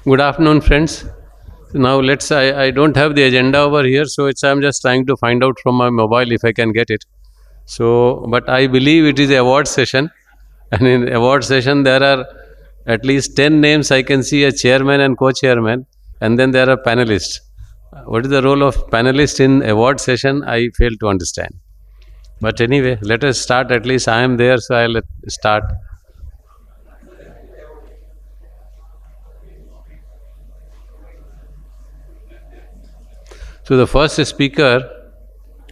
Good afternoon, friends. Now I don't have the agenda over here, so I'm just trying to find out from my mobile if I can get it. So, but I believe it is a award session, and in award session there are at least 10 names. I can see a chairman and co-chairman, and then there are panelists. What is the role of panelist in award session? I fail to understand. But anyway, let us start. At least I am there, so I'll start. So the first speaker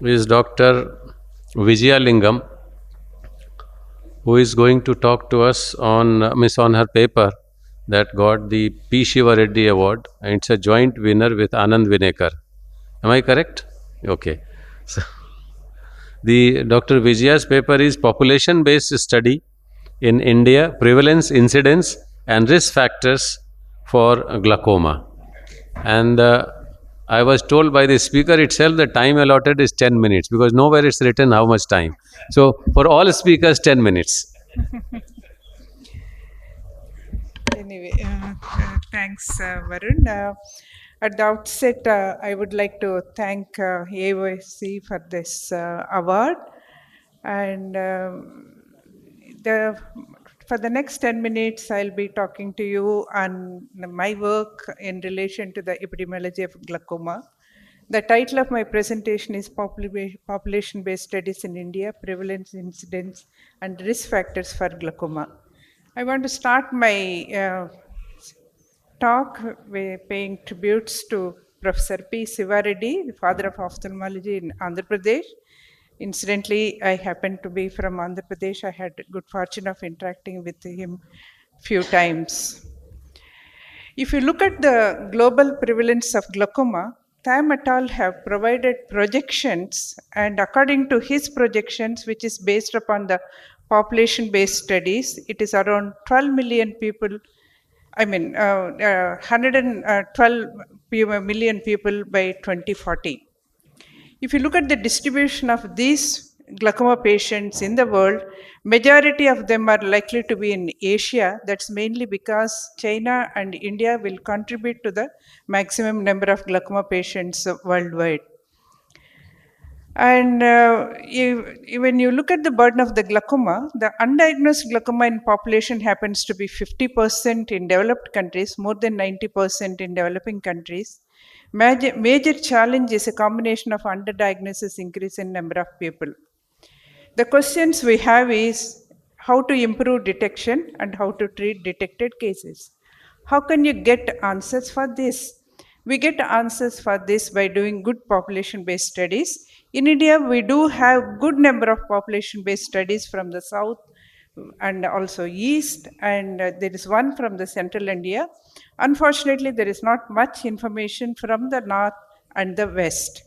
is Dr. Vijayalingam, who is going to talk to us on her paper that got the P. Shiva Reddy Award, and it's a joint winner with Anand Vinekar. Am I correct? Okay. So the Dr. Vijaya's paper is population-based study in India, prevalence, incidence, and risk factors for glaucoma. And I was told by the speaker itself the time allotted is 10 minutes because nowhere it's written how much time. So for all speakers, 10 minutes. Anyway, thanks, Varun. At the outset, I would like to thank AIOC for this award. And for the next 10 minutes, I'll be talking to you on my work in relation to the epidemiology of glaucoma. The title of my presentation is Population-Based Studies in India, Prevalence, Incidence, and Risk Factors for Glaucoma. I want to start my talk by paying tributes to Professor P. Shiva Reddy, the father of ophthalmology in Andhra Pradesh. Incidentally, I happen to be from Andhra Pradesh. I had good fortune of interacting with him few times. If you look at the global prevalence of glaucoma, Tham et al. Have provided projections, and according to his projections, which is based upon the population-based studies, it is around 12 million people, 112 million people by 2040. If you look at the distribution of these glaucoma patients in the world, majority of them are likely to be in Asia. That's mainly because China and India will contribute to the maximum number of glaucoma patients worldwide. And when you look at the burden of the glaucoma, the undiagnosed glaucoma in population happens to be 50% in developed countries, more than 90% in developing countries. Major challenge is a combination of underdiagnosis, increase in number of people. The questions we have is how to improve detection and how to treat detected cases. How can you get answers for this? We get answers for this by doing good population-based studies. In India, we do have good number of population-based studies from the south and also east, and there is one from the central India. Unfortunately, there is not much information from the north and the west.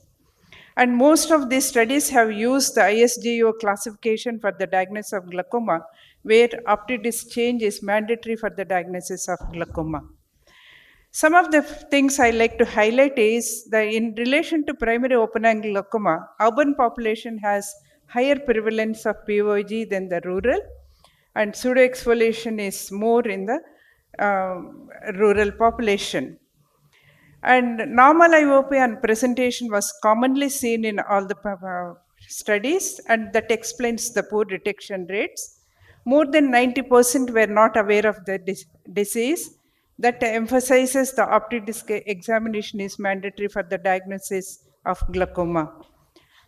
And most of these studies have used the ISGO classification for the diagnosis of glaucoma, where up-to-date change is mandatory for the diagnosis of glaucoma. Some of the things I like to highlight is that in relation to primary open-angle glaucoma, urban population has higher prevalence of POG than the rural, and pseudoexfoliation is more in the rural population. And normal IOP on presentation was commonly seen in all the studies, and that explains the poor detection rates. More than 90% were not aware of the disease. That emphasizes the optic disc examination is mandatory for the diagnosis of glaucoma.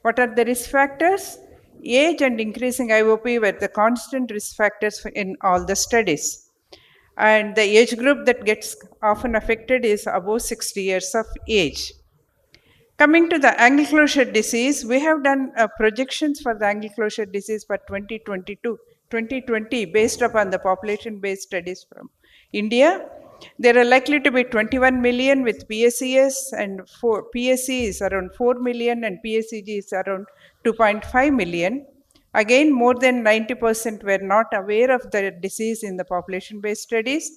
What are the risk factors? Age and increasing IOP were the constant risk factors in all the studies. And the age group that gets often affected is above 60 years of age. Coming to the angle closure disease, we have done projections for the angle closure disease for 2020 based upon the population-based studies from India. There are likely to be 21 million with PSES, and PSE is around 4 million and PSEG is around 2.5 million. Again, more than 90% were not aware of the disease in the population-based studies,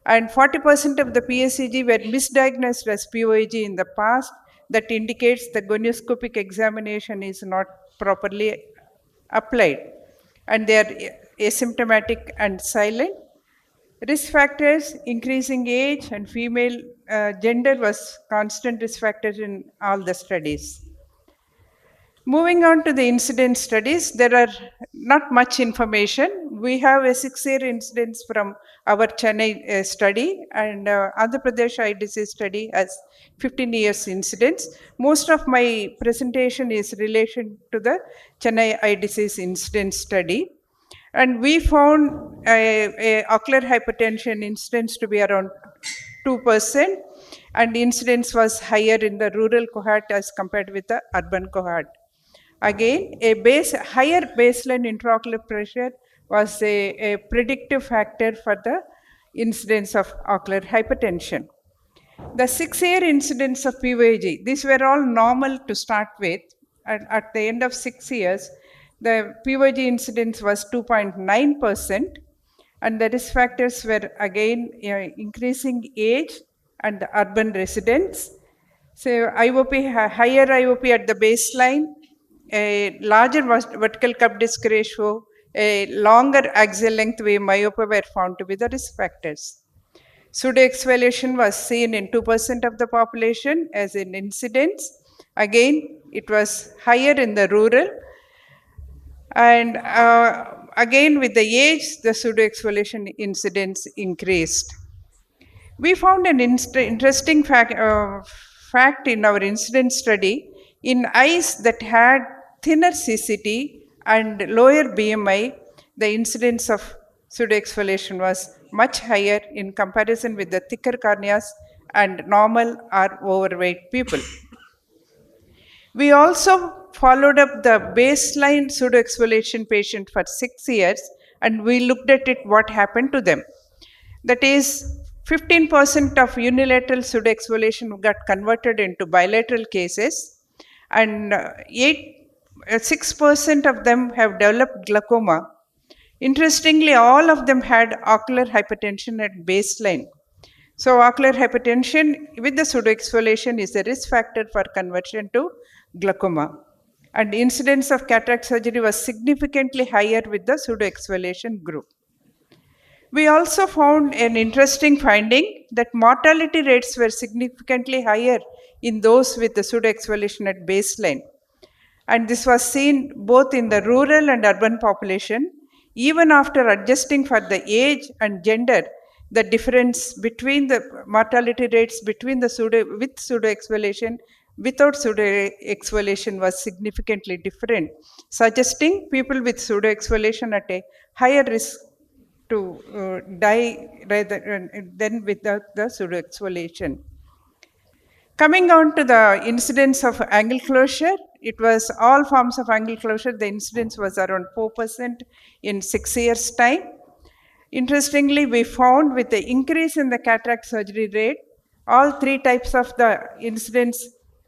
and 40% of the PSEG were misdiagnosed as POAG in the past. That indicates the gonioscopic examination is not properly applied, and they are asymptomatic and silent. Risk factors, increasing age and female gender was constant risk factors in all the studies. Moving on to the incidence studies, there are not much information. We have a 6-year incidence from our Chennai study, and Andhra Pradesh eye disease study has 15 years incidence. Most of my presentation is relation to the Chennai eye disease incidence study. And we found a ocular hypertension incidence to be around 2%, and incidence was higher in the rural cohort as compared with the urban cohort. Again, higher baseline intraocular pressure was a predictive factor for the incidence of ocular hypertension. The 6-year incidence of PVG, these were all normal to start with. And at the end of 6 years, the PVG incidence was 2.9%, and the risk factors were again increasing age and the urban residents. So IOP, higher IOP at the baseline, a larger vertical cup disc ratio, a longer axial length wave myopia were found to be the risk factors. Pseudoexfoliation was seen in 2% of the population as an incidence. Again, it was higher in the rural. And again, with the age, the pseudoexfoliation incidence increased. We found an interesting fact in our incidence study. In eyes that had thinner CCT and lower BMI, the incidence of pseudoexfoliation was much higher in comparison with the thicker corneas and normal or overweight people. We also followed up the baseline pseudoexfoliation patient for 6 years, and we looked at it, what happened to them. That is, 15% of unilateral pseudoexfoliation got converted into bilateral cases, and 6% of them have developed glaucoma. Interestingly, all of them had ocular hypertension at baseline. So ocular hypertension with the pseudoexfoliation is a risk factor for conversion to glaucoma. And incidence of cataract surgery was significantly higher with the pseudoexfoliation group. We also found an interesting finding that mortality rates were significantly higher in those with the pseudoexfoliation at baseline. And this was seen both in the rural and urban population. Even after adjusting for the age and gender, the difference between the mortality rates between the pseudoexfoliation without pseudoexfoliation was significantly different, suggesting people with pseudoexfoliation at a higher risk to die rather than without the pseudoexfoliation. Coming on to the incidence of angle closure, it was all forms of angle closure. The incidence was around 4% in 6 years' time. Interestingly, we found with the increase in the cataract surgery rate, all 3 types of the incidence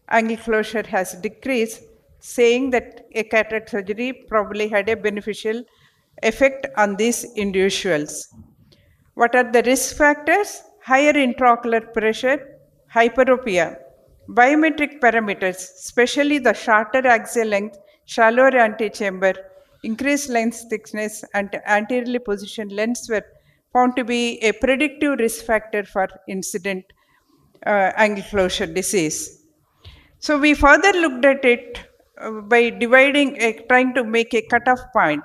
angle closure has decreased, saying that a cataract surgery probably had a beneficial effect on these individuals. What are the risk factors? Higher intraocular pressure, hyperopia, biometric parameters, especially the shorter axial length, shallower antechamber, increased lens thickness, and anteriorly positioned lens were found to be a predictive risk factor for incident angle closure disease. So we further looked at it by trying to make a cutoff point.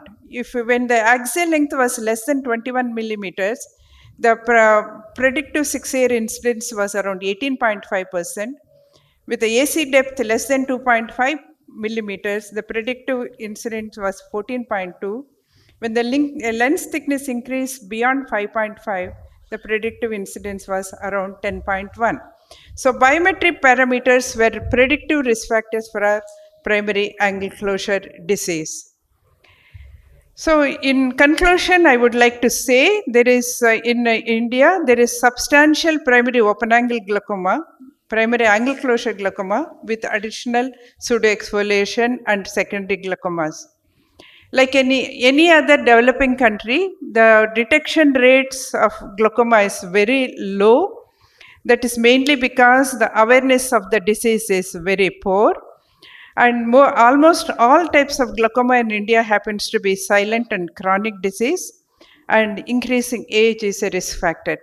When the axial length was less than 21 millimeters, the predictive 6-year incidence was around 18.5%. With the AC depth less than 2.5 millimeters, the predictive incidence was 14.2. When the lens thickness increased beyond 5.5, the predictive incidence was around 10.1. So biometric parameters were predictive risk factors for our primary angle closure disease. So in conclusion, I would like to say there is in India, there is substantial primary open angle glaucoma, primary angle closure glaucoma with additional pseudoexfoliation and secondary glaucomas. Like any other developing country, the detection rates of glaucoma is very low. That is mainly because the awareness of the disease is very poor. And almost all types of glaucoma in India happens to be silent and chronic disease. and increasing age is a risk factor.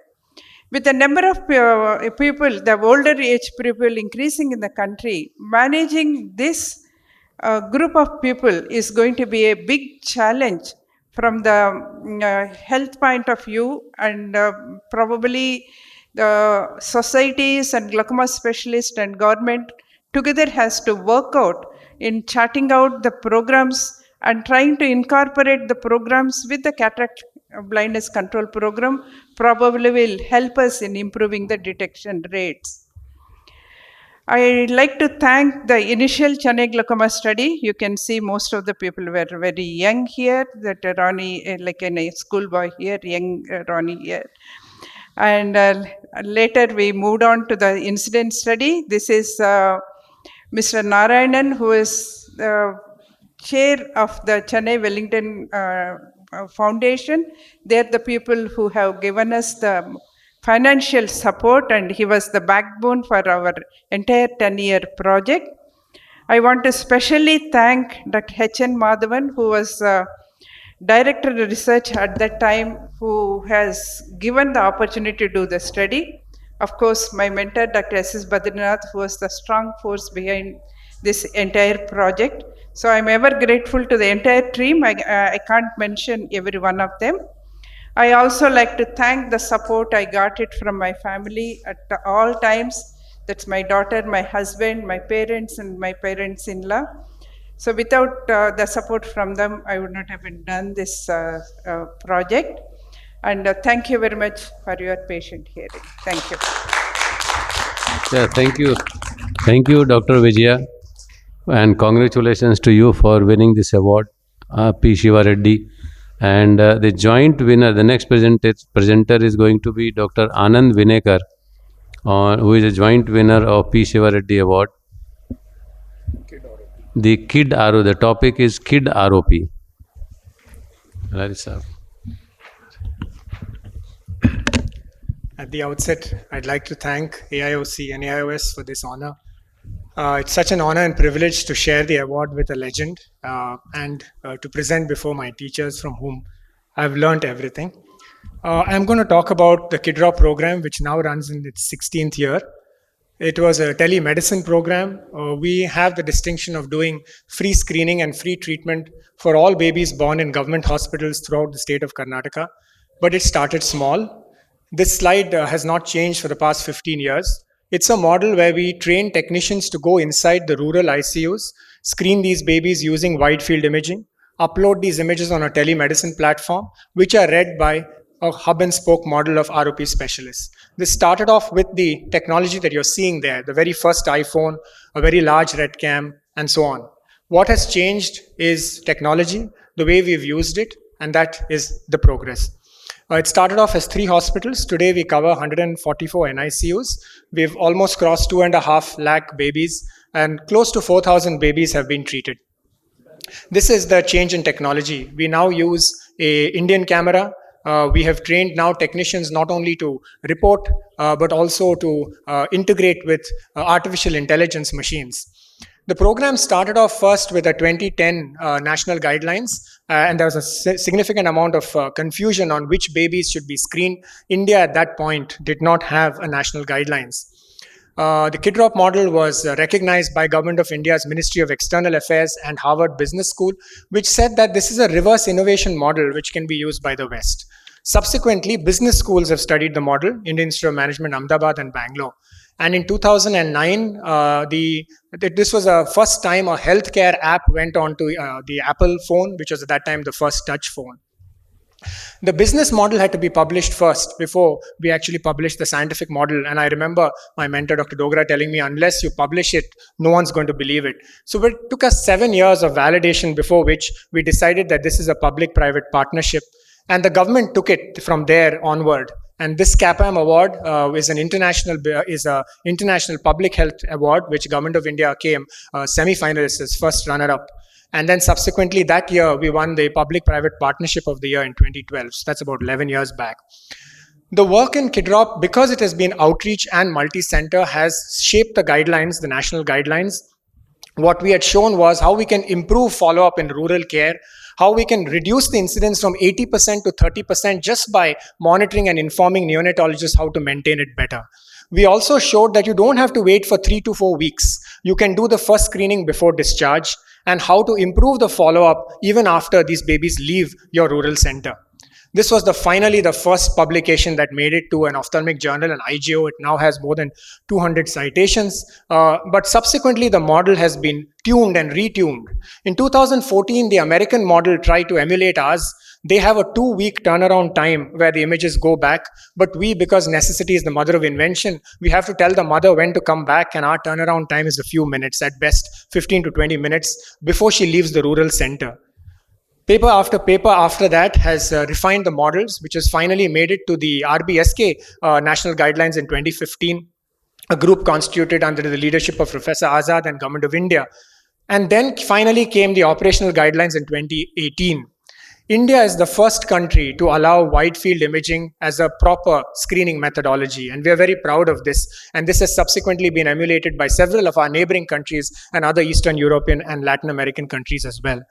With the number of people, the older age people increasing in the country, managing this group of people is going to be a big challenge from the health point of view, and probably the societies and glaucoma specialists and government together has to work out in charting out the programs and trying to incorporate the programs with the cataract blindness control program probably will help us in improving the detection rates. I'd like to thank the initial Chennai glaucoma study. You can see most of the people were very young here, that Ronnie, like a schoolboy here, young Ronnie here. And later we moved on to the incident study. This is Mr. Narayanan, who is chair of the Chennai Wellington Foundation. They're the people who have given us the financial support, and he was the backbone for our entire 10-year project. I want to specially thank Dr. H.N. Madhavan, who was Director of Research at that time, who has given the opportunity to do the study. Of course, my mentor, Dr. S.S. Badrinath, who was the strong force behind this entire project. So I'm ever grateful to the entire team. I can't mention every one of them. I also like to thank the support I got it from my family at all times. That's my daughter, my husband, my parents, and my parents-in-law. So without the support from them, I would not have done this project. And thank you very much for your patient hearing. Thank you. Yeah, thank you. Thank you, Dr. Vijaya. And congratulations to you for winning this award, P. Shiva Reddy. And the joint winner, the next presenter is going to be Dr. Anand Vinekar, who is a joint winner of P. Shiva Reddy Award. The Kid RO, the topic is Kid ROP. Larissa. At the outset, I'd like to thank AIOC and AIOS for this honor. It's such an honor and privilege to share the award with a legend and to present before my teachers from whom I've learned everything. I'm going to talk about the KidRaw program, which now runs in its 16th year. It was a telemedicine program. We have the distinction of doing free screening and free treatment for all babies born in government hospitals throughout the state of Karnataka. But it started small. This slide has not changed for the past 15 years. It's a model where we train technicians to go inside the rural ICUs, screen these babies using wide field imaging, upload these images on a telemedicine platform, which are read by a hub and spoke model of ROP specialists. This started off with the technology that you're seeing there, the very first iPhone, a very large red cam, and so on. What has changed is technology, the way we've used it, and that is the progress. It started off as 3 hospitals. Today we cover 144 NICUs. We've almost crossed 2.5 lakh babies, and close to 4,000 babies have been treated. This is the change in technology. We now use an Indian camera. We have trained now technicians not only to report, but also to integrate with artificial intelligence machines. The program started off first with a 2010 national guidelines, and there was a significant amount of confusion on which babies should be screened. India at that point did not have a national guidelines. The KidRaw model was recognized by Government of India's Ministry of External Affairs and Harvard Business School, which said that this is a reverse innovation model which can be used by the West. Subsequently, business schools have studied the model, Indian Institute of Management, Ahmedabad and Bangalore. And in 2009, this was the first time a healthcare app went onto the Apple phone, which was at that time the first touch phone. The business model had to be published first before we actually published the scientific model. And I remember my mentor, Dr. Dogra, telling me, unless you publish it, no one's going to believe it. So it took us 7 years of validation before which we decided that this is a public-private partnership. And the government took it from there onward. And this CAPAM award is an international public health award, which Government of India came semi-finalist as first runner-up. And then subsequently that year, we won the Public-Private Partnership of the Year in 2012. So that's about 11 years back. The work in KidRaw, because it has been outreach and multi-center, has shaped the guidelines, the national guidelines. What we had shown was how we can improve follow-up in rural care, how we can reduce the incidence from 80% to 30% just by monitoring and informing neonatologists how to maintain it better. We also showed that you don't have to wait for 3 to 4 weeks. You can do the first screening before discharge, and how to improve the follow-up even after these babies leave your rural center. This was finally the first publication that made it to an ophthalmic journal, an IGO. It now has more than 200 citations. But subsequently, the model has been tuned and retuned. In 2014, the American model tried to emulate ours. They have a 2-week turnaround time where the images go back. But we, because necessity is the mother of invention, we have to tell the mother when to come back, and our turnaround time is a few minutes, at best 15 to 20 minutes before she leaves the rural center. Paper after that has refined the models, which has finally made it to the RBSK national guidelines in 2015, a group constituted under the leadership of Professor Azad and Government of India. And then finally came the operational guidelines in 2018. India is the first country to allow wide field imaging as a proper screening methodology, and we are very proud of this. And this has subsequently been emulated by several of our neighboring countries and other Eastern European and Latin American countries as well.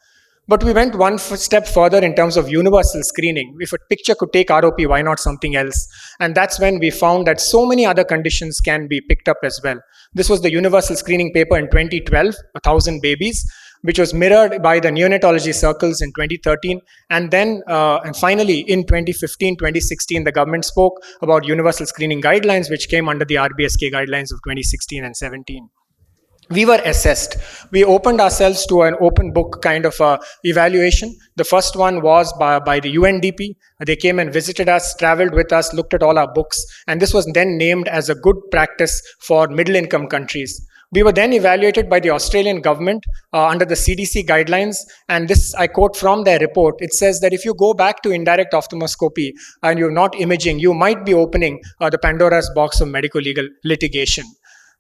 But we went one step further in terms of universal screening. If a picture could take ROP, why not something else? And that's when we found that so many other conditions can be picked up as well. This was the universal screening paper in 2012, 1,000 babies, which was mirrored by the neonatology circles in 2013. And then, and finally, in 2015, 2016, the government spoke about universal screening guidelines, which came under the RBSK guidelines of 2016 and 17. We were assessed. We opened ourselves to an open book kind of evaluation. The first one was by the UNDP. They came and visited us, traveled with us, looked at all our books, and this was then named as a good practice for middle-income countries. We were then evaluated by the Australian government under the CDC guidelines, and this I quote from their report. It says that if you go back to indirect ophthalmoscopy and you're not imaging, you might be opening the Pandora's box of medical legal litigation.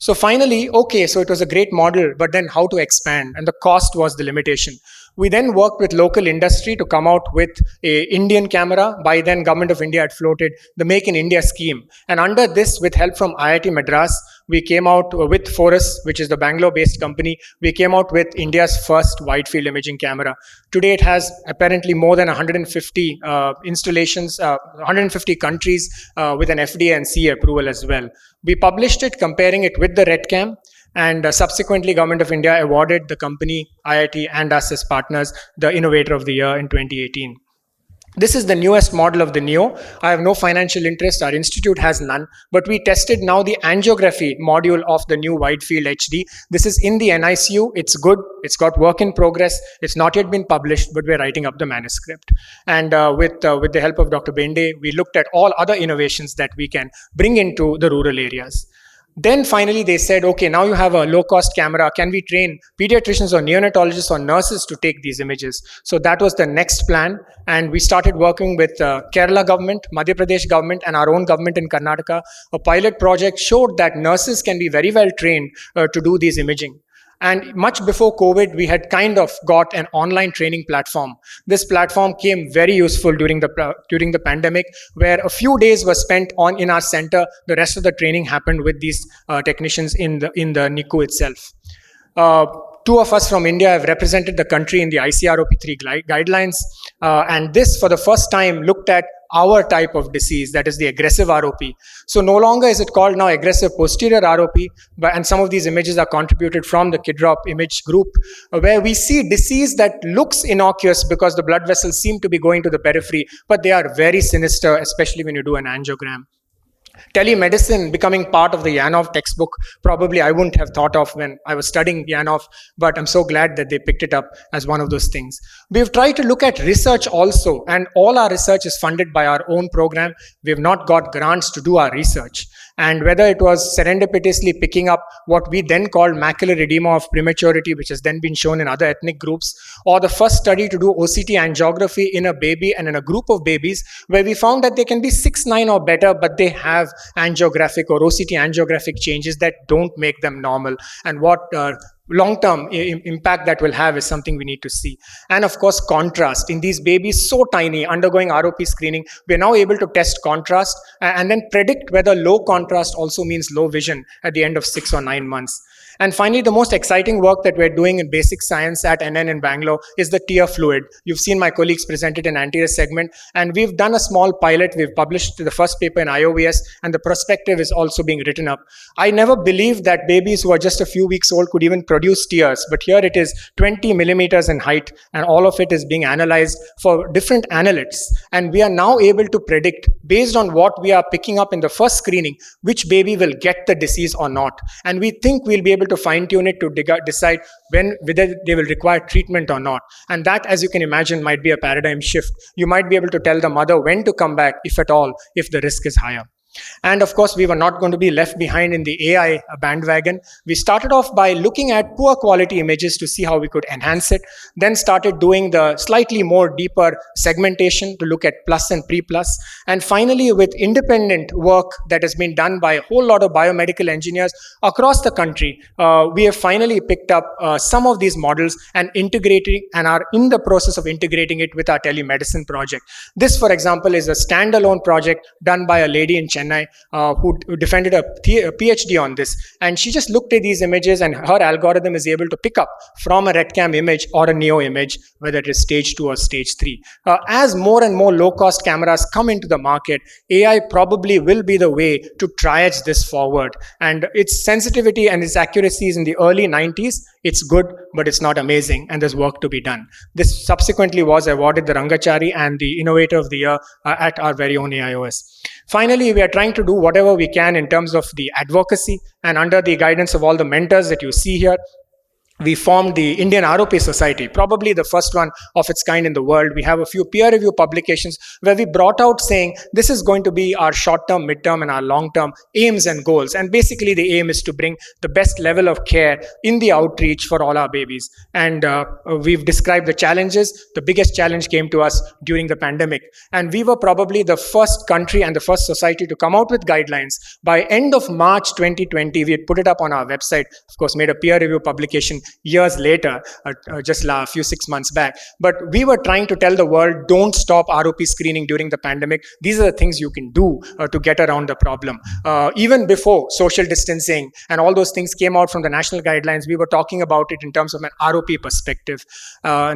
So finally, okay, so it was a great model, but then how to expand? And the cost was the limitation. We then worked with local industry to come out with an Indian camera. By then, Government of India had floated the Make in India scheme. And under this, with help from IIT Madras, we came out with Forus, which is the Bangalore-based company. We came out with India's first wide-field imaging camera. Today, it has apparently more than 150 installations, 150 countries with an FDA and CE approval as well. We published it, comparing it with the RedCam, and subsequently Government of India awarded the company, IIT and us as partners, the Innovator of the Year in 2018. This is the newest model of the NEO. I have no financial interest, our institute has none, but we tested now the angiography module of the new wide field HD. This is in the NICU, it's good, it's got work in progress, it's not yet been published, but we're writing up the manuscript. And with the help of Dr. Bende, we looked at all other innovations that we can bring into the rural areas. Then finally they said, okay, now you have a low-cost camera. Can we train pediatricians or neonatologists or nurses to take these images? So that was the next plan. And we started working with Kerala government, Madhya Pradesh government, and our own government in Karnataka. A pilot project showed that nurses can be very well trained to do these imaging. And much before COVID, we had kind of got an online training platform. This platform came very useful during the pandemic, where a few days were spent in our center. The rest of the training happened with these technicians in the NICU itself. Two of us from India have represented the country in the ICROP3 guidelines, and this, for the first time, looked at our type of disease, that is the aggressive ROP. So no longer is it called now aggressive posterior ROP, and some of these images are contributed from the KidROP image group, where we see disease that looks innocuous because the blood vessels seem to be going to the periphery, but they are very sinister, especially when you do an angiogram. Telemedicine becoming part of the Yanov textbook, probably I wouldn't have thought of when I was studying Yanov, but I'm so glad that they picked it up as one of those things. We've tried to look at research also, and all our research is funded by our own program. We've not got grants to do our research. And whether it was serendipitously picking up what we then called macular edema of prematurity, which has then been shown in other ethnic groups, or the first study to do OCT angiography in a baby and in a group of babies, where we found that they can be 6'9" or better, but they have angiographic or OCT angiographic changes that don't make them normal. And what long-term impact that will have is something we need to see. And of course, contrast. In these babies so tiny undergoing ROP screening, we are now able to test contrast and then predict whether low contrast also means low vision at the end of 6 or 9 months. And finally, the most exciting work that we're doing in basic science at NN in Bangalore is the tear fluid. You've seen my colleagues present it in anterior segment, and we've done a small pilot. We've published the first paper in IOVS, and the prospective is also being written up. I never believed that babies who are just a few weeks old could even produce tears, but here it is 20 millimeters in height, and all of it is being analyzed for different annelids. And we are now able to predict, based on what we are picking up in the first screening, which baby will get the disease or not. And we think we'll be able to fine-tune it to decide whether they will require treatment or not. And that, as you can imagine, might be a paradigm shift. You might be able to tell the mother when to come back, if at all, if the risk is higher. And of course, we were not going to be left behind in the AI bandwagon. We started off by looking at poor quality images to see how we could enhance it, then started doing the slightly more deeper segmentation to look at plus and pre-plus. And finally, with independent work that has been done by a whole lot of biomedical engineers across the country, we have finally picked up some of these models and integrating, and are in the process of integrating it with our telemedicine project. This, for example, is a standalone project done by a lady in Chennai who defended a PhD on this. And she just looked at these images, and her algorithm is able to pick up from a RETCAM image or a NEO image, whether it is stage 2 or stage 3. As more and more low-cost cameras come into the market, AI probably will be the way to triage this forward. And its sensitivity and its accuracy is in the early 90s. It's good, but it's not amazing, and there's work to be done. This subsequently was awarded the Rangachari and the Innovator of the Year at our very own AIOS. Finally, we are trying to do whatever we can in terms of the advocacy, and under the guidance of all the mentors that you see here, we formed the Indian ROP Society, probably the first one of its kind in the world. We have a few peer review publications where we brought out saying this is going to be our short-term, mid-term, and our long-term aims and goals. And basically the aim is to bring the best level of care in the outreach for all our babies. And we've described the challenges. The biggest challenge came to us during the pandemic. And we were probably the first country and the first society to come out with guidelines. By end of March 2020, we had put it up on our website, of course, made a peer review publication years later, just a few 6 months back. But we were trying to tell the world, don't stop ROP screening during the pandemic. These are the things you can do to get around the problem. Even before social distancing and all those things came out from the national guidelines, we were talking about it in terms of an ROP perspective.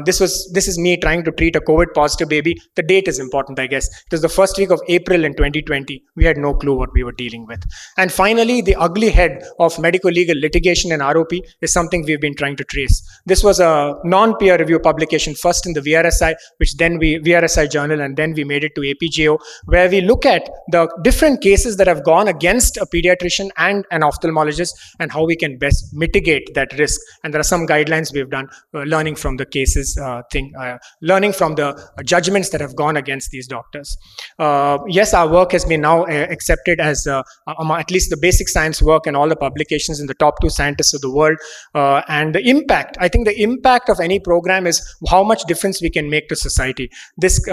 This is me trying to treat a COVID positive baby. The date is important, I guess. It was the first week of April in 2020. We had no clue what we were dealing with. And finally, the ugly head of medico-legal litigation and ROP is something we've been trying to trace. This was a non-peer review publication, first in the VRSI, which then VRSI journal, and then we made it to APJO, where we look at the different cases that have gone against a pediatrician and an ophthalmologist and how we can best mitigate that risk. And there are some guidelines we've done, learning from the cases, learning from the judgments that have gone against these doctors. Yes, our work has been now accepted as at least the basic science work and all the publications in the top 2 scientists of the world. And the impact, I think the impact of any program is how much difference we can make to society. This we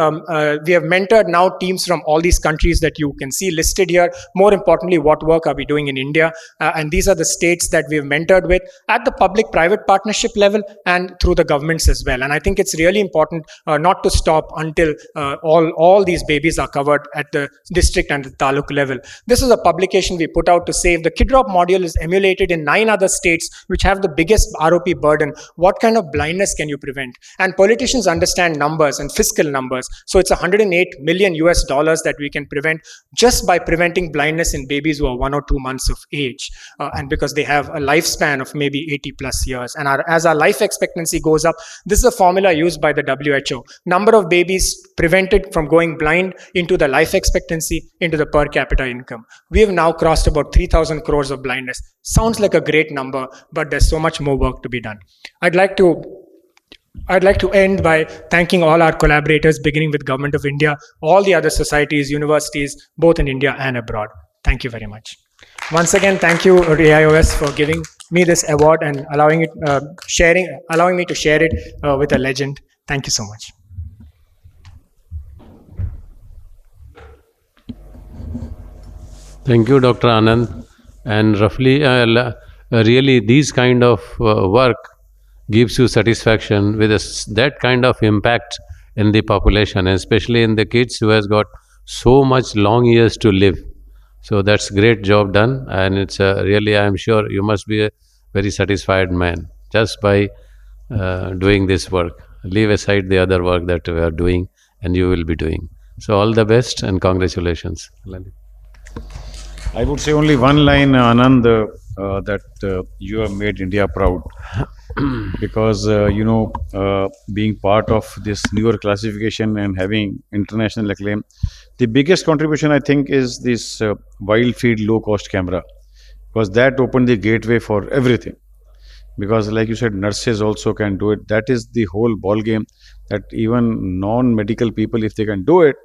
have mentored now teams from all these countries that you can see listed here. More importantly, what work are we doing in India? And these are the states that we have mentored with at the public-private partnership level and through the governments as well. And I think it's really important not to stop until all these babies are covered at the district and the taluk level. This is a publication we put out to say if the KidDrop module is emulated in 9 other states which have the biggest ROP burden, what kind of blindness can you prevent? And politicians understand numbers and fiscal numbers. So it's $108 million that we can prevent just by preventing blindness in babies who are 1 or 2 months of age. And because they have a lifespan of maybe 80 plus years. And as our life expectancy goes up, this is a formula used by the WHO. Number of babies prevented from going blind into the life expectancy into the per capita income. We have now crossed about 3,000 crores of blindness. Sounds like a great number, but there's so much more work to be done. I'd like to end by thanking all our collaborators, beginning with Government of India, all the other societies, universities, both in India and abroad. Thank you very much. Once again, thank you AIOS for giving me this award and allowing me to share it with a legend. Thank you so much. Thank you, Dr. Anand. And roughly, really, these kind of work gives you satisfaction with that kind of impact in the population, especially in the kids who has got so much long years to live. So that's great job done, and it's really, I'm sure you must be very satisfied man just by doing this work. Leave aside the other work that we are doing and you will be doing. So, all the best and congratulations. I would say only one line, Anand, that you have made India proud because being part of this newer classification and having international acclaim, the biggest contribution I think is this wild field low cost camera, because that opened the gateway for everything. Because like you said, nurses also can do it. That is the whole ball game, that even non-medical people, if they can do it,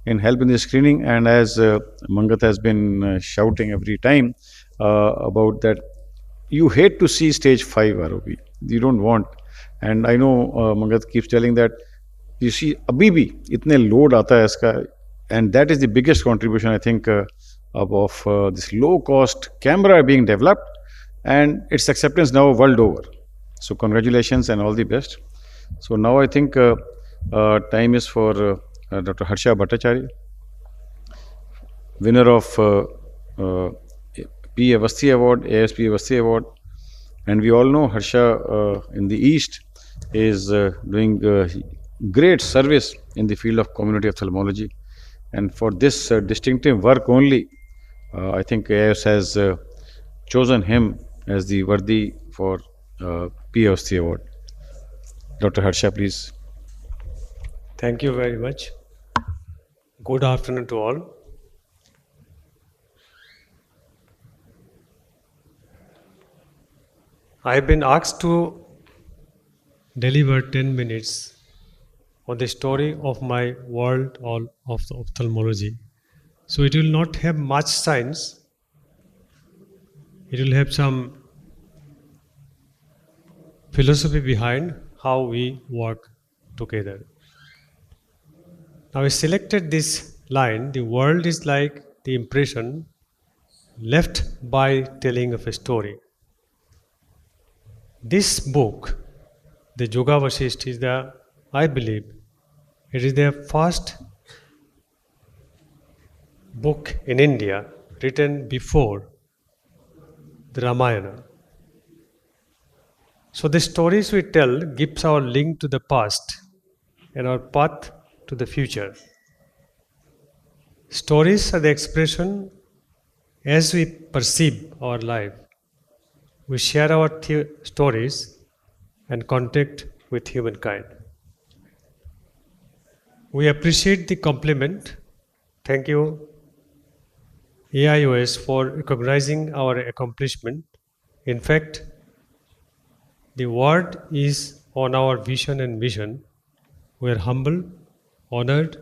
can help in the screening. And as Mangat has been shouting every time about that, you hate to see stage 5 ROP. You don't want. And I know Mangat keeps telling that, you see, abhi bhi itne load aata hai iska, and that is the biggest contribution I think of this low cost camera being developed, and its acceptance now world over. So congratulations and all the best. So now I think time is for Dr. Harsha Bhattacharya, winner of P. Avasthi Award, ASP Avasthi Award. And we all know Harsha in the East is doing great service in the field of community ophthalmology. And for this distinctive work only, I think Aios has chosen him as the worthy for P. Avasthi Award. Dr. Harsha, please. Thank you very much. Good afternoon to all. I have been asked to deliver 10 minutes on the story of my world of ophthalmology. So it will not have much science. It will have some philosophy behind how we work together. Now I selected this line, the world is like the impression left by telling of a story. This book, the Yoga Vasisht, is I believe, it is the first book in India written before the Ramayana. So the stories we tell gives our link to the past and our path to the future. Stories are the expression as we perceive our life. We share our stories and contact with humankind. We appreciate the compliment. Thank you, AIOS, for recognizing our accomplishment. In fact, the word is on our vision and mission. We are humble, honored,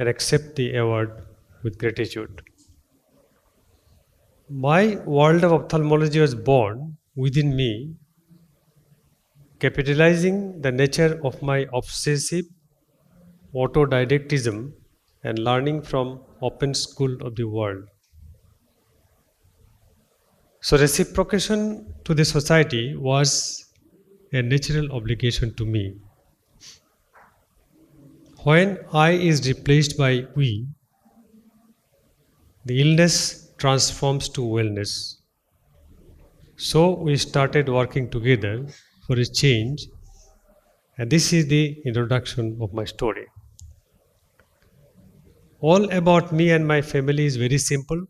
and accept the award with gratitude. My world of ophthalmology was born within me, capitalizing the nature of my obsessive autodidactism and learning from open school of the world. So reciprocation to the society was a natural obligation to me. When I is replaced by we, the illness transforms to wellness. So we started working together for a change, and this is the introduction of my story. All about me and my family is very simple.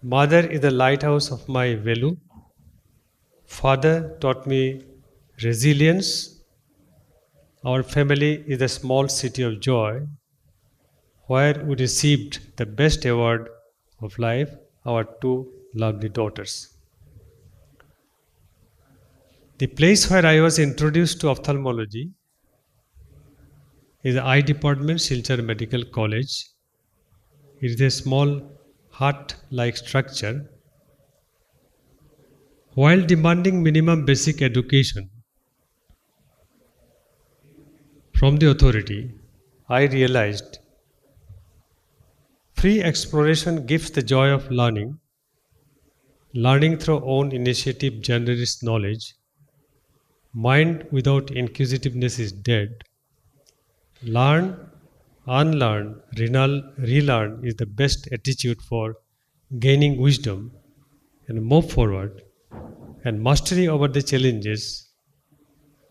Mother is the lighthouse of my value. Father taught me resilience. Our family is a small city of joy, where we received the best award of life, our two lovely daughters. The place where I was introduced to ophthalmology is the eye department, Silchar Medical College. It is a small hut-like structure. While demanding minimum basic education from the authority, I realized free exploration gives the joy of learning. Learning through own initiative generates knowledge. Mind without inquisitiveness is dead. Learn, unlearn, relearn is the best attitude for gaining wisdom and move forward, and mastery over the challenges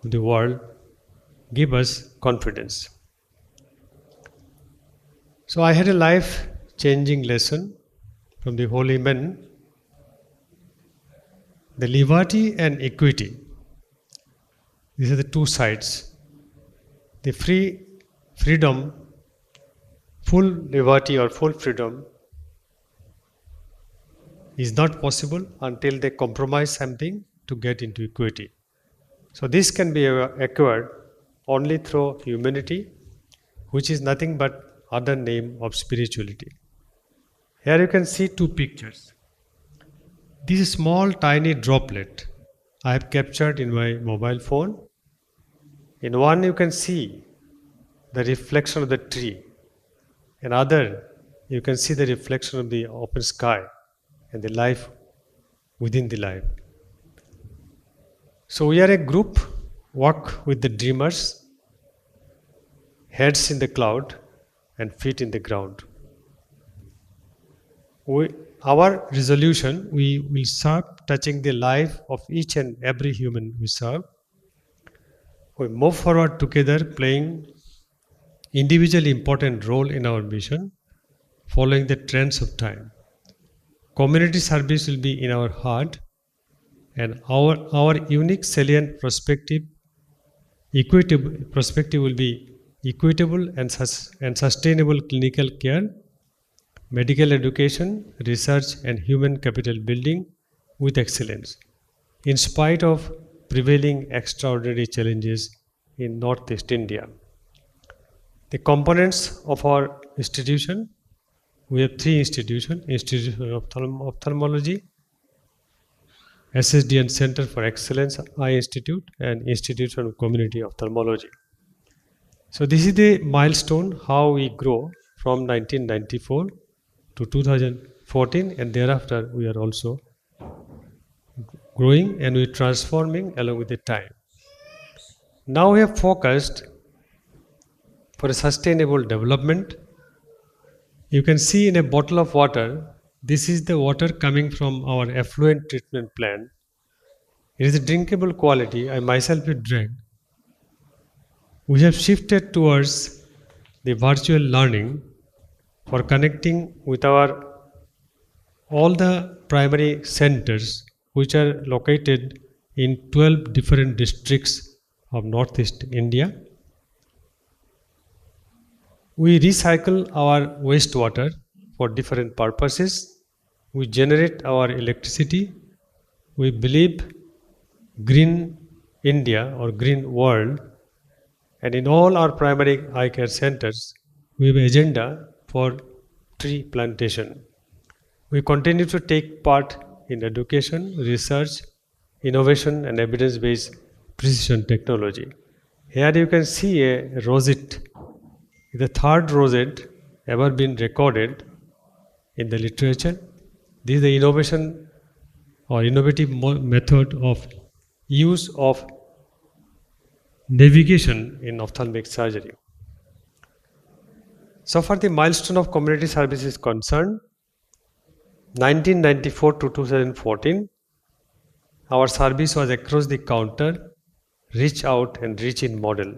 of the world give us confidence. So I had a life-changing lesson from the holy men. The liberty and equity, these are the two sides. The freedom, full liberty or full freedom is not possible until they compromise something to get into equity. So this can be acquired only through humanity, which is nothing but other name of spirituality. Here you can see two pictures. This small tiny droplet I have captured in my mobile phone. In one you can see the reflection of the tree. In other you can see the reflection of the open sky and the life within the life. So we are a group, walk with the dreamers, heads in the cloud and feet in the ground. Our resolution, we will serve touching the life of each and every human we serve. We move forward together playing individually important role in our mission, following the trends of time. Community service will be in our heart, and our unique salient perspective will be equitable and sustainable clinical care, medical education, research and human capital building with excellence, in spite of prevailing extraordinary challenges in Northeast India. The components of our institution, we have three institutions: Institution of Ophthalmology, SSDN Center for Excellence Eye Institute, and Institution of Community Ophthalmology. So this is the milestone how we grow from 1994 to 2014, and thereafter we are also growing and we are transforming along with the time. Now we have focused for a sustainable development. You can see in a bottle of water, this is the water coming from our effluent treatment plant. It is a drinkable quality. I myself have drank. We have shifted towards the virtual learning for connecting with all the primary centers which are located in 12 different districts of Northeast India. We recycle our wastewater for different purposes. We generate our electricity. We believe green India or green world, and in all our primary eye care centers we have an agenda for tree plantation. We continue to take part in education, research, innovation and evidence-based precision technology. Here you can see a rosette, the third rosette ever been recorded in the literature. This is the innovation or innovative method of use of navigation in ophthalmic surgery. So far the milestone of community service is concerned, 1994 to 2014, our service was across the counter, reach out and reach in model.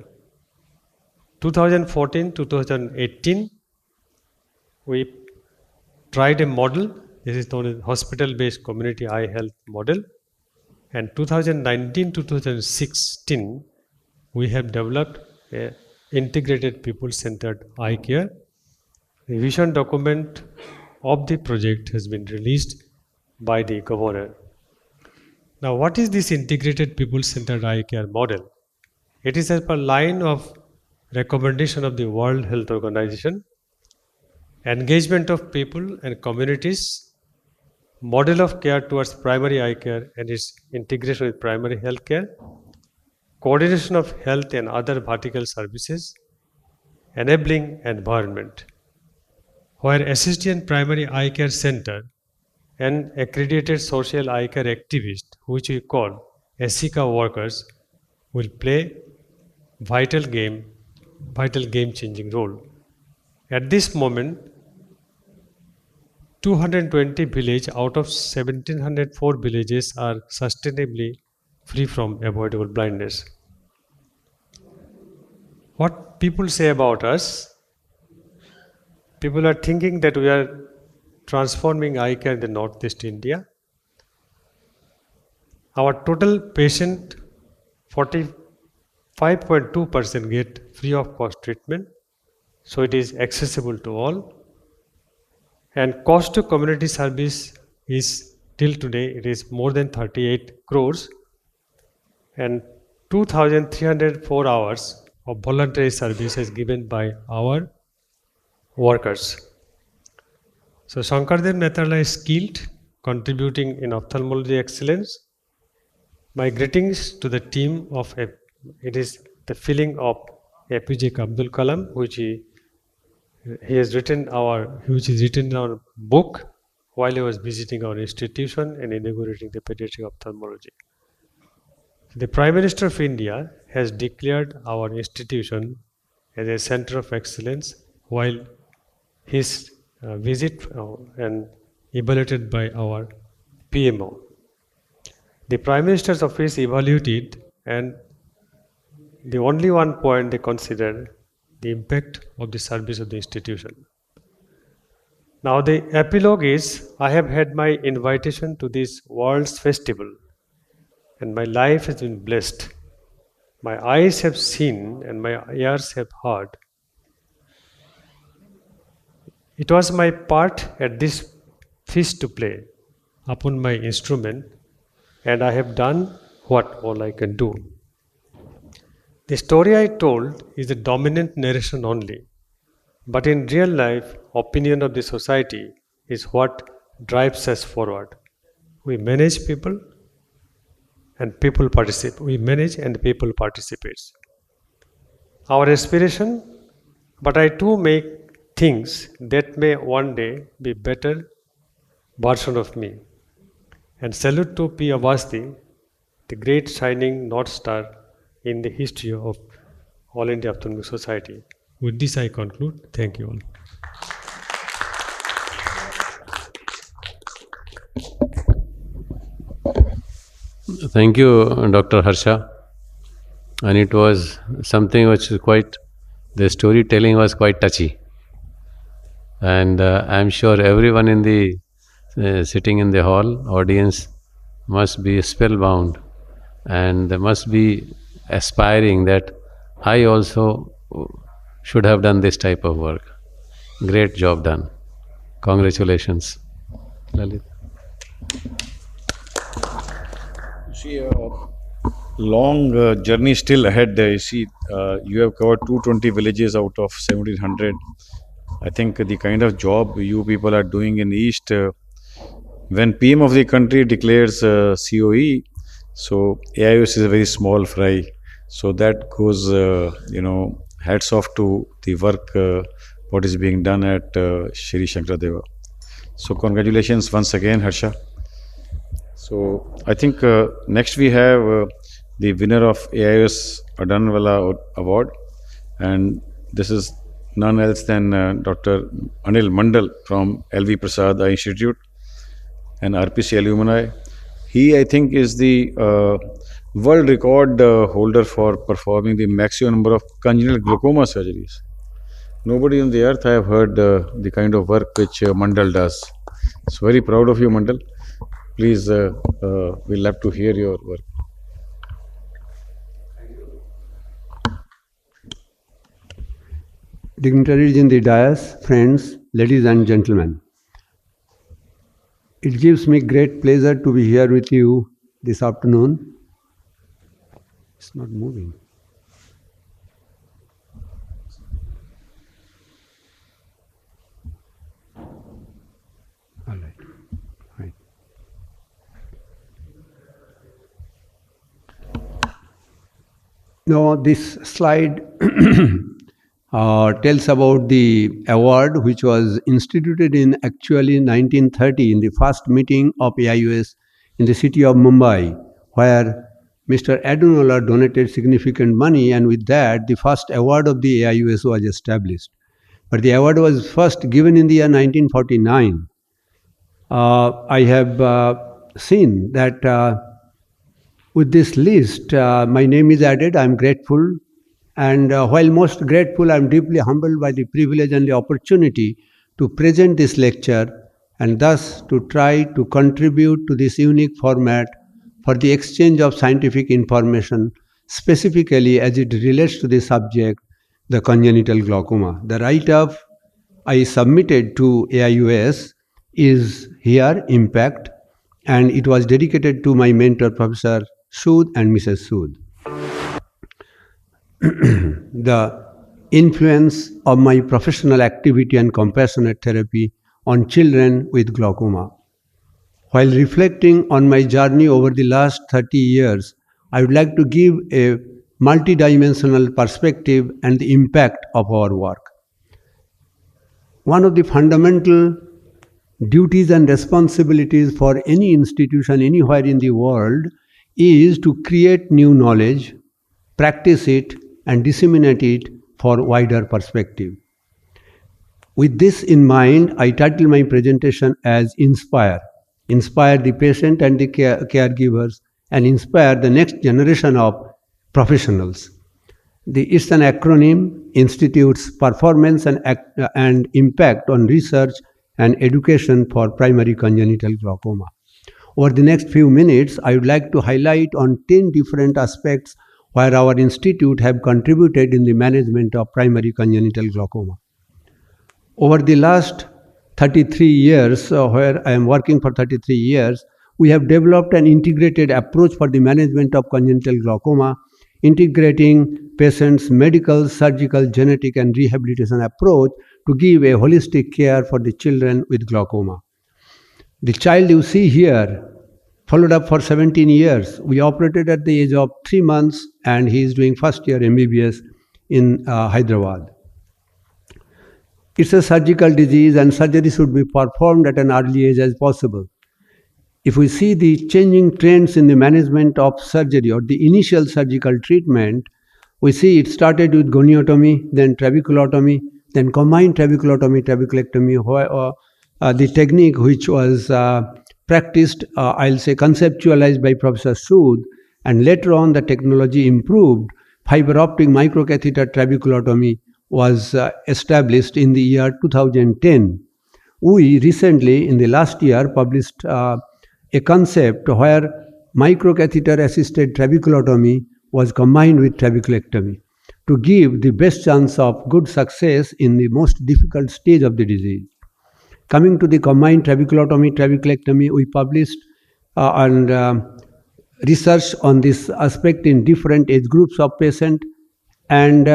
2014 to 2018, we tried a model. This is known as hospital-based community eye health model. And 2019 to 2016, we have developed a integrated people-centered eye care. The vision document of the project has been released by the governor. Now, what is this integrated people-centered eye care model? It is as per line of recommendation of the World Health Organization, engagement of people and communities, model of care towards primary eye care and its integration with primary health care, coordination of health and other vertical services, enabling environment, where SSDN Primary Eye Care Center and accredited social eye care activists, which we call ASICA workers, will play vital game-changing role. At this moment, 220 villages out of 1704 villages are sustainably free from avoidable blindness. What people say about us, people are thinking that we are transforming eye care in the Northeast India. Our total patient, 45.2% get free of cost treatment, so it is accessible to all. And cost to community service is till today it is more than 38 crores, and 2,304 hours of voluntary service is given by our workers. So Shankardev Netralaya is skilled, contributing in ophthalmology excellence. My greetings to the team of it is the feeling of APJ Abdul Kalam, which he has written which is written in our book while he was visiting our institution and inaugurating the pediatric ophthalmology. The Prime Minister of India has declared our institution as a center of excellence while his visit and evaluated by our PMO. The Prime Minister's office evaluated, and the only one point they considered the impact of the service of the institution. Now the epilogue is, I have had my invitation to this world's festival and my life has been blessed. My eyes have seen and my ears have heard. It was my part at this feast to play upon my instrument, and I have done what all I can do. The story I told is the dominant narration only, but in real life, opinion of the society is what drives us forward. We manage people and people participate. We manage and people participate. Our aspiration, but I too make things that may one day be better version of me. And salute to P. Avasti, the great shining North Star in the history of All India Ophthalmic Society. With this I conclude. Thank you all. Thank you, Dr. Harsha. And it was something which is the storytelling was quite touchy. And I'm sure everyone in the sitting in the hall, audience, must be spellbound, and they must be aspiring that I also should have done this type of work. Great job done. Congratulations. Lalit. See, long journey still ahead. You see, you have covered 220 villages out of 1700. I think the kind of job you people are doing in East, when PM of the country declares COE, so AIOS is a very small fry. So that goes, hats off to the work what is being done at Shri Shankardeva. So congratulations once again, Harsha. So I think next we have the winner of AIOS Adanwala Award, and this is none else than Dr. Anil Mandal from LV Prasad Eye Institute and RPC alumni. He, I think, is the world record holder for performing the maximum number of congenital glaucoma surgeries. Nobody on the earth I have heard the kind of work which Mandal does. So very proud of you, Mandal. Please, we'll have to hear your work. Dignitaries in the dais, friends, ladies and gentlemen. It gives me great pleasure to be here with you this afternoon. It's not moving. All right. Right. Now, this slide tells about the award which was instituted in actually 1930 in the first meeting of AIOS in the city of Mumbai, where Mr. Adunola donated significant money, and with that the first award of the AIOS was established. But the award was first given in the year 1949. I have seen that with this list, my name is added. I am grateful. And while most grateful, I am deeply humbled by the privilege and the opportunity to present this lecture and thus to try to contribute to this unique format for the exchange of scientific information, specifically as it relates to the subject, the congenital glaucoma. The write-up I submitted to AIOS is here, Impact, and it was dedicated to my mentor, Professor Sood and Mrs. Sood. The influence of my professional activity and compassionate therapy on children with glaucoma. While reflecting on my journey over the last 30 years, I would like to give a multidimensional perspective and the impact of our work. One of the fundamental duties and responsibilities for any institution anywhere in the world is to create new knowledge, practice it, and disseminate it for wider perspective. With this in mind, I titled my presentation as Inspire. Inspire the patient and the caregivers and inspire the next generation of professionals. It's an acronym, Institute's Performance and Impact on Research and Education for Primary Congenital Glaucoma. Over the next few minutes, I would like to highlight on 10 different aspects where our institute have contributed in the management of primary congenital glaucoma. Over the last 33 years, where I am working for 33 years, we have developed an integrated approach for the management of congenital glaucoma, integrating patients' medical, surgical, genetic, and rehabilitation approach to give a holistic care for the children with glaucoma. The child you see here followed up for 17 years. We operated at the age of 3 months, and he is doing first year MBBS in Hyderabad. It's a surgical disease, and surgery should be performed at an early age as possible. If we see the changing trends in the management of surgery or the initial surgical treatment, we see it started with goniotomy, then trabeculotomy, then combined trabeculotomy, trabeculectomy, the technique which was practiced, I'll say conceptualized by Professor Sood, and later on the technology improved. Fiber optic microcatheter trabeculotomy was established in the year 2010. We recently, in the last year, published a concept where microcatheter assisted trabeculotomy was combined with trabeculectomy to give the best chance of good success in the most difficult stage of the disease. Coming to the combined trabeculotomy, trabeculectomy, we published and research on this aspect in different age groups of patients, and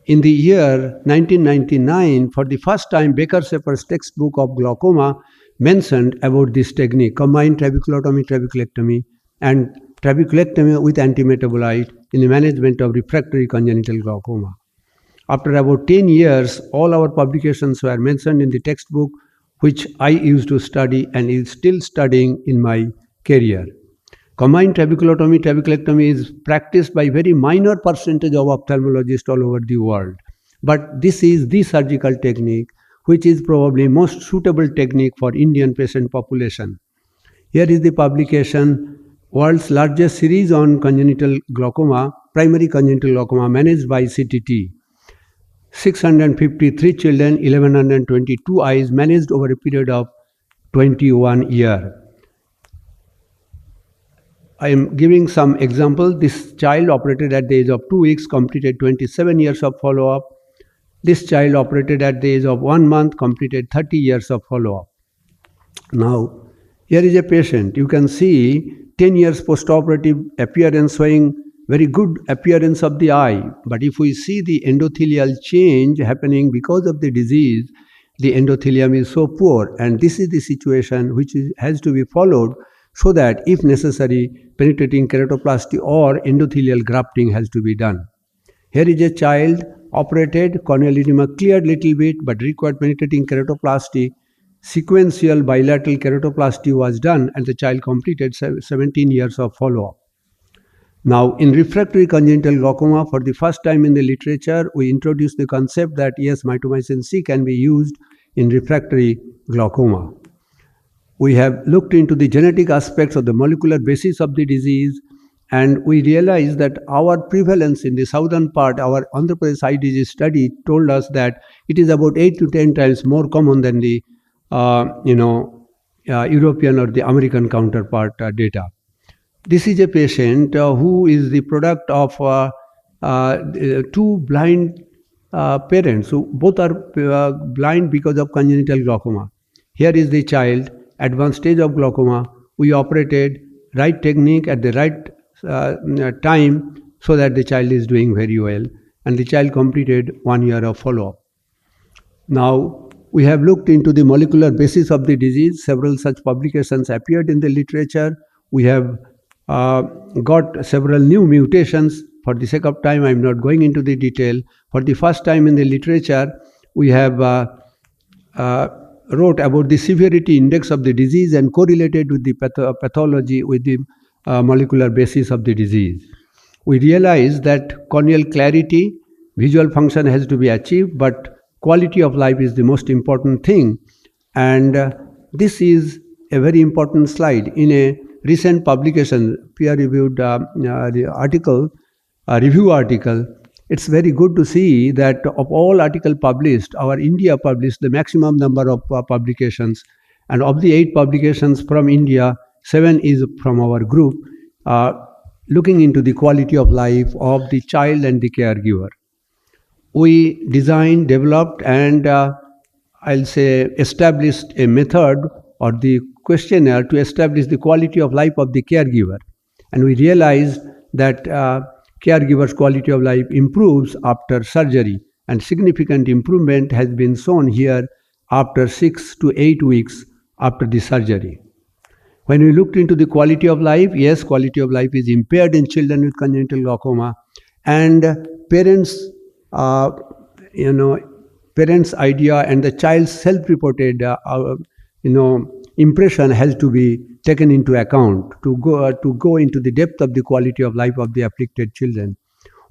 in the year 1999, for the first time, Baker-Shepard's textbook of glaucoma mentioned about this technique, combined trabeculotomy, trabeculectomy, and trabeculectomy with antimetabolite in the management of refractory congenital glaucoma. After about 10 years, all our publications were mentioned in the textbook, which I used to study and is still studying in my career. Combined trabeculotomy, trabeculectomy is practiced by very minor percentage of ophthalmologists all over the world. But this is the surgical technique which is probably most suitable technique for Indian patient population. Here is the publication, world's largest series on congenital glaucoma, primary congenital glaucoma managed by CTT. 653 children, 1122 eyes managed over a period of 21 years. I am giving some example. This child operated at the age of 2 weeks, completed 27 years of follow-up. This child operated at the age of 1 month, completed 30 years of follow-up. Now, here is a patient. You can see 10 years post-operative appearance showing very good appearance of the eye. But if we see the endothelial change happening because of the disease, the endothelium is so poor. And this is the situation which has to be followed so that if necessary, penetrating keratoplasty or endothelial grafting has to be done. Here is a child operated, corneal edema cleared little bit but required penetrating keratoplasty. Sequential bilateral keratoplasty was done and the child completed 17 years of follow-up. Now, in refractory congenital glaucoma, for the first time in the literature, we introduced the concept that yes, mitomycin C can be used in refractory glaucoma. We have looked into the genetic aspects of the molecular basis of the disease, and we realized that our prevalence in the southern part, our Andhra Pradesh eye disease study told us that it is about 8 to 10 times more common than the European or the American counterpart data. This is a patient who is the product of two blind parents. So both are blind because of congenital glaucoma. Here is the child, advanced stage of glaucoma. We operated right technique at the right time so that the child is doing very well. And the child completed 1 year of follow-up. Now, we have looked into the molecular basis of the disease. Several such publications appeared in the literature. We have got several new mutations. For the sake of time, I am not going into the detail. For the first time in the literature, we have wrote about the severity index of the disease and correlated with the pathology with the molecular basis of the disease. We realize that corneal clarity, visual function has to be achieved, but quality of life is the most important thing. And this is a very important slide. In a recent publication, peer-reviewed review article, it's very good to see that of all articles published, our India published the maximum number of publications. And of the 8 publications from India, 7 is from our group, looking into the quality of life of the child and the caregiver. We designed, developed, and I'll say established a method or the questionnaire to establish the quality of life of the caregiver. And we realized that caregiver's quality of life improves after surgery, and significant improvement has been shown here after 6 to 8 weeks after the surgery. When we looked into the quality of life, yes, quality of life is impaired in children with congenital glaucoma, and parents' parents' idea and the child's self-reported impression has to be taken into account to go into the depth of the quality of life of the afflicted children.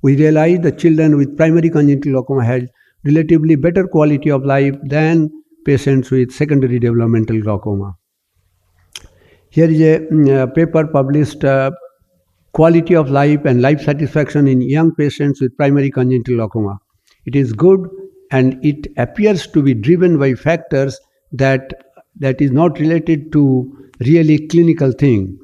We realized that children with primary congenital glaucoma had relatively better quality of life than patients with secondary developmental glaucoma. Here is a paper published, Quality of Life and Life Satisfaction in Young Patients with Primary Congenital Glaucoma. It is good, and it appears to be driven by factors that is not related to really clinical thing.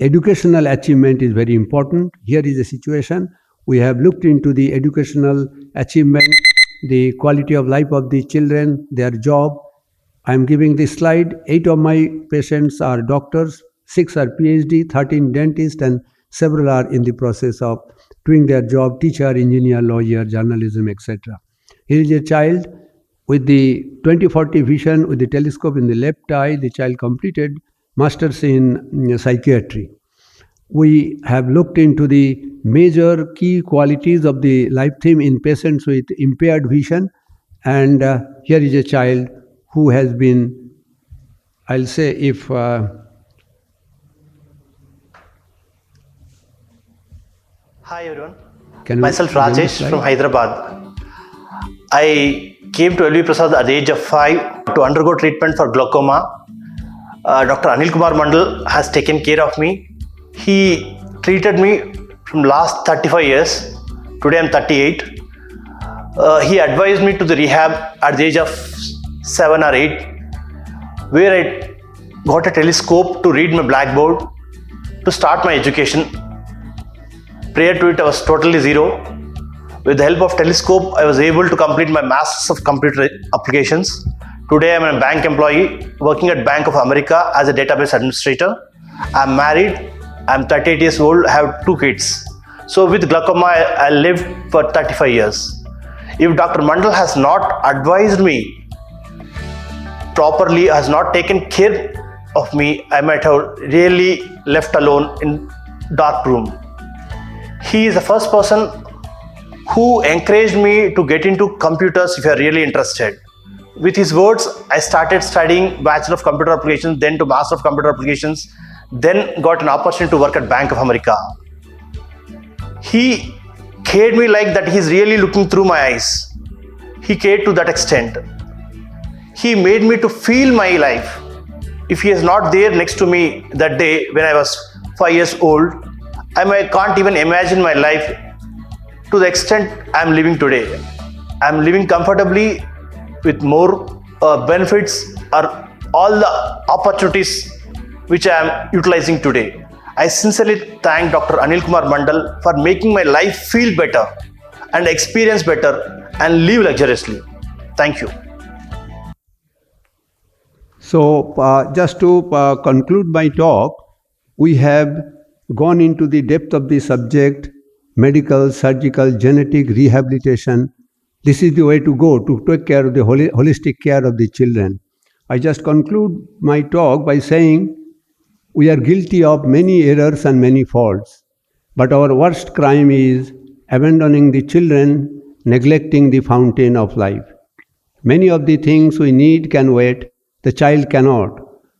Educational achievement is very important. Here is a situation. We have looked into the educational achievement, the quality of life of the children, their job. I am giving this slide. 8 of my patients are doctors, 6 are PhD, 13 dentists, and several are in the process of doing their job, teacher, engineer, lawyer, journalism, etc. Here is a child with the 20/40 vision with the telescope in the left eye. The child completed masters in psychiatry. We have looked into the major key qualities of the life theme in patients with impaired vision, and here is a child who has been, I'll say, if Hi everyone, can myself Rajesh from Hyderabad. I came to LV Prasad at the age of 5 to undergo treatment for glaucoma. Dr. Anil Kumar Mandal has taken care of me. He treated me from last 35 years. Today I'm 38. He advised me to the rehab at the age of 7 or 8, where I got a telescope to read my blackboard to start my education. Prior to it, I was totally zero. With the help of telescope, I was able to complete my Masters of Computer Applications. Today, I'm a bank employee working at Bank of America as a database administrator. I'm married. I'm 38 years old. I have 2 kids. So with glaucoma, I lived for 35 years. If Dr. Mandal has not advised me properly, has not taken care of me, I might have really left alone in dark room. He is the first person who encouraged me to get into computers if you are really interested. With his words, I started studying Bachelor of Computer Applications, then to Master of Computer Applications, then got an opportunity to work at Bank of America. He cared me like that he's really looking through my eyes. He cared to that extent. He made me to feel my life. If he is not there next to me that day when I was 5 years old, can't even imagine my life to the extent I am living today. I am living comfortably with more benefits or all the opportunities which I am utilizing today. I sincerely thank Dr. Anil Kumar Mandal for making my life feel better and experience better and live luxuriously. Thank you. So, just to conclude my talk, we have gone into the depth of the subject, medical, surgical, genetic rehabilitation. This is the way to go to take care of the holistic care of the children. I just conclude my talk by saying we are guilty of many errors and many faults, but our worst crime is abandoning the children, neglecting the fountain of life. Many of the things we need can wait, the child cannot.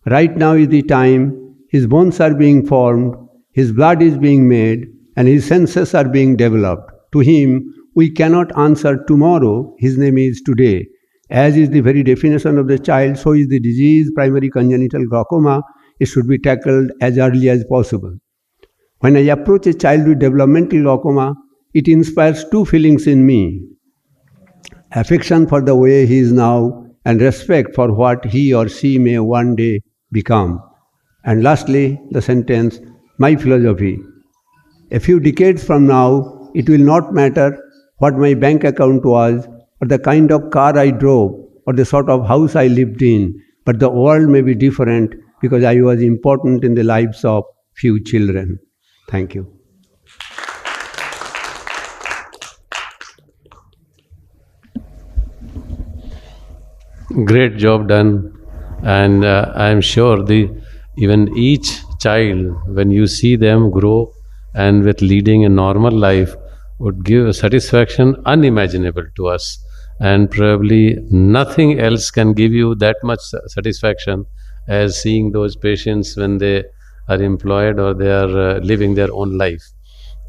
Right now is the time, his bones are being formed, his blood is being made, and his senses are being developed. To him, we cannot answer tomorrow, his name is today. As is the very definition of the child, so is the disease, primary congenital glaucoma. It should be tackled as early as possible. When I approach a child with developmental glaucoma, it inspires two feelings in me: affection for the way he is now, and respect for what he or she may one day become. And lastly, the sentence, my philosophy. A few decades from now, it will not matter what my bank account was, or the kind of car I drove, or the sort of house I lived in, but the world may be different because I was important in the lives of few children. Thank you. Great job done, and I am sure even each child, when you see them grow and with leading a normal life, would give a satisfaction unimaginable to us, and probably nothing else can give you that much satisfaction as seeing those patients when they are employed or they are living their own life.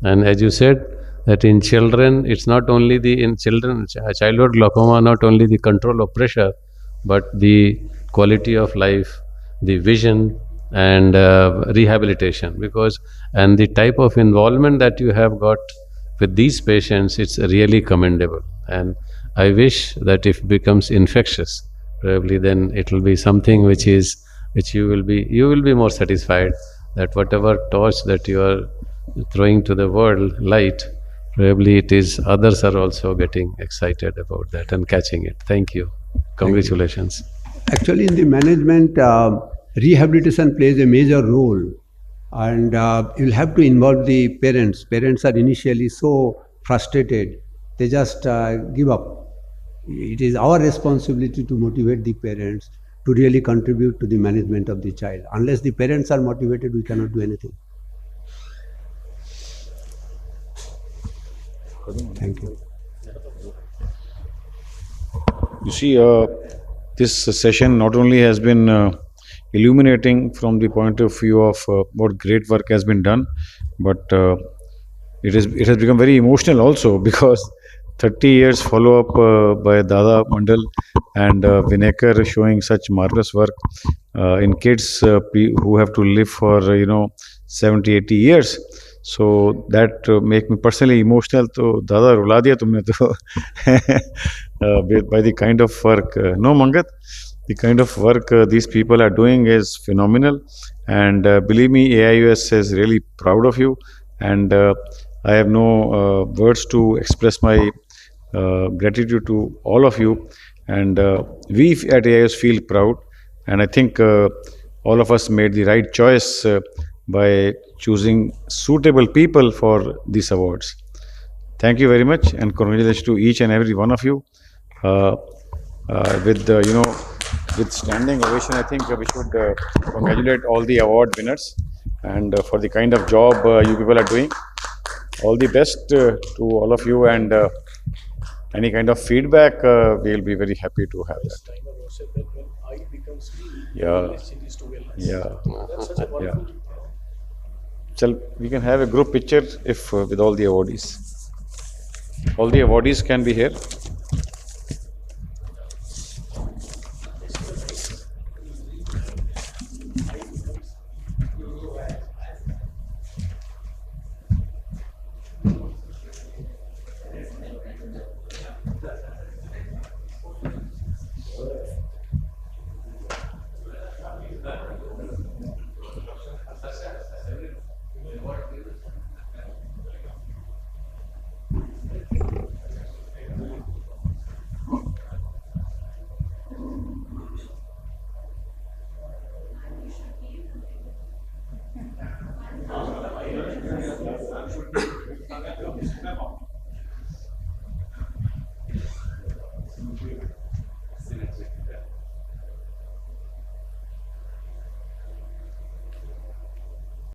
And as you said, that in children, it's not only childhood glaucoma, not only the control of pressure, but the quality of life, the vision, and rehabilitation. And the type of involvement that you have got with these patients, it's really commendable. And I wish that if it becomes infectious, probably then it will be something which you will be more satisfied that whatever torch that you are throwing to the world, light, probably it is others are also getting excited about that and catching it. Thank you. Congratulations. Actually, in the management, rehabilitation plays a major role, and you'll have to involve the parents. Parents are initially so frustrated, they just give up. It is our responsibility to motivate the parents to really contribute to the management of the child. Unless the parents are motivated, we cannot do anything. Thank you. You see, this session not only has been illuminating from the point of view of what great work has been done, but it has become very emotional also, because 30 years follow-up by Dada Mandal and Vinekar showing such marvelous work in kids who have to live for 70, 80 years. So that make me personally emotional. So Dada रुला दिया तुमने तो by the kind of work. No Mangat, the kind of work these people are doing is phenomenal, and believe me, AIOS is really proud of you, and I have no words to express my gratitude to all of you, and we at AIOS feel proud, and I think all of us made the right choice by choosing suitable people for these awards. Thank you very much, and congratulations to each and every one of you. With standing ovation, I think we should congratulate all the award winners, and for the kind of job you people are doing. All the best to all of you, and any kind of feedback, we'll be very happy to have that. Yeah. So we can have a group picture if with all the awardees. All the awardees can be here.